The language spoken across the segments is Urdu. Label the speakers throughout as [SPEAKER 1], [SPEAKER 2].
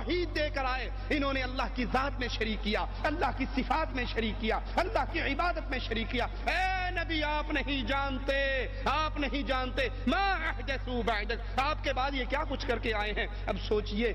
[SPEAKER 1] توحید دے کر آئے، انہوں نے اللہ کی ذات میں شریک کیا، اللہ کی صفات میں شریک کیا، اللہ کی عبادت میں شریک کیا۔ اے نبی آپ نہیں جانتے، آپ نہیں جانتے ما احدثوا بعدک، آپ کے بعد یہ کیا کچھ کر کے آئے ہیں۔ اب سوچئے،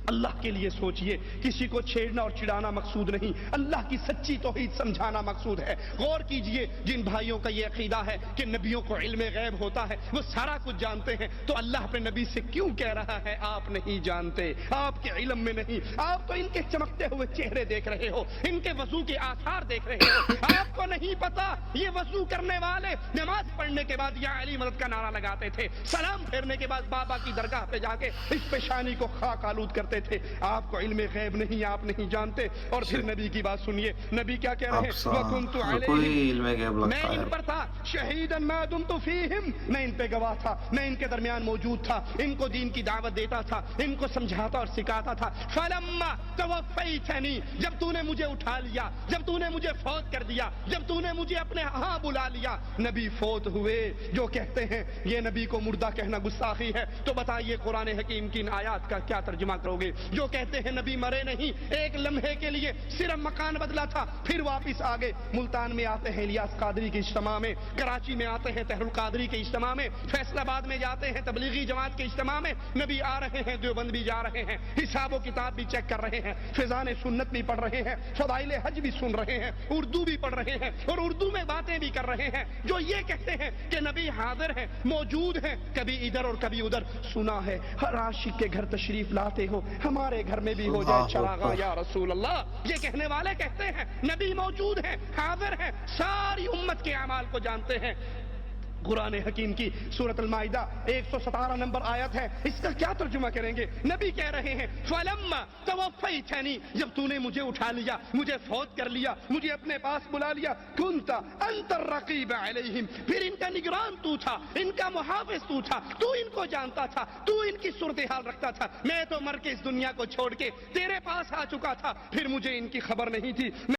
[SPEAKER 1] اللہ کے لیے سوچئے، کسی کو چھیڑنا اور چڑھانا مقصود نہیں، اللہ کی سچی توحید سمجھانا مقصود ہے۔ غور کیجئے، جن بھائیوں کا یہ عقیدہ ہے کہ نبیوں کو علم غیب ہوتا ہے، وہ سارا کچھ جانتے ہیں، تو اللہ اپنے نبی سے کیوں کہہ رہا ہے آپ نہیں جانتے، آپ کے علم میں نہیں؟ آپ تو ان کے چمکتے ہوئے چہرے دیکھ رہے ہو، ان کے وضو کے آثار دیکھ رہے ہو، آپ کو نہیں پتا یہ وضو کرنے والے نماز پڑھنے کے بعد یا علی مدد کا نعرہ لگاتے تھے، سلام پھیرنے کے بعد بابا کی درگاہ پہ جا کے اس پیشانی کو خاک آلود کرتے تھے۔ آپ کو علم غیب نہیں، آپ نہیں جانتے۔ اور پھر نبی کی بات سنیے، نبی کیا کہہ رہے ہیں؟ وَكُنْتُ عَلَيْهِمْ، میں ان پر تھا، شہیداً مَا دُمْتُ فِيهِمْ، میں ان پہ گواہ تھا، میں ان کے درمیان موجود تھا، ان کو دین کی دعوت دیتا تھا، ان کو سمجھاتا اور سکھاتا تھا۔ فَلَمَّا تَوَفَّيْتَنِي، جب تو نے مجھے اٹھا لیا، جب تو نے مجھے فوت کر دیا، جب تو نے مجھے اپنے ہاں بلا لیا، نبی فوت ہوئے۔ جو کہتے ہیں یہ نبی کو مردہ کہنا گستاخی ہے، تو بتائیے قرآن حکیم کی ان آیات کا کیا ترجمہ کرو گے؟ جو کہتے ہیں نبی مرے نہیں، ایک لمحے کے لیے صرف مکان بدلا تھا، پھر واپس آگے۔ ملتان میں آتے ہیں الیاس قادری کے اجتماع میں، کراچی میں آتے ہیں طاہر القادری کے اجتماع میں، فیصل آباد میں جاتے ہیں تبلیغی جماعت کے اجتماع میں، نبی آ رہے ہیں، دیوبند بھی جا رہے ہیں، حساب و کتاب بھی چیک کر رہے ہیں، فضان سنت بھی پڑھ رہے ہیں، فضائل حج بھی سن رہے ہیں، اردو بھی پڑھ رہے ہیں، اور اردو میں باتیں بھی کر رہے ہیں۔ جو یہ کہتے ہیں کہ نبی حاضر ہے، موجود ہے، کبھی ادھر اور کبھی ادھر، سنا ہے ہر عاشق کے گھر تشریف لاتے ہو، ہمارے گھر میں بھی ہو جائے چراغاں یا رسول اللہ۔ یہ کہنے والے کہتے ہیں نبی موجود ہے، حاضر ہے، ساری امت کے اعمال کو جانتے ہیں۔ قرآن حکیم کی سورۃ المائدہ 117 نمبر آیت ہے، اس کا کیا ترجمہ کریں گے؟ نبی کہہ رہے ہیں فَلَمَّا تَوَفَّيْتَنِي، جب تو نے مجھے اٹھا لیا، مجھے فوت کر لیا، مجھے اپنے پاس بلا لیا، كُنْتَ أَنْتَ الرَّقِيبَ عَلَيْهِمْ، پھر ان کا نگران تو تھا، ان کا محافظ تو تھا، تو ان کو جانتا تھا، تو ان کی صورتحال رکھتا تھا۔ میں تو مر کے اس دنیا کو چھوڑ کے تیرے پاس آ چکا تھا، پھر مجھے ان کی خبر نہیں تھی۔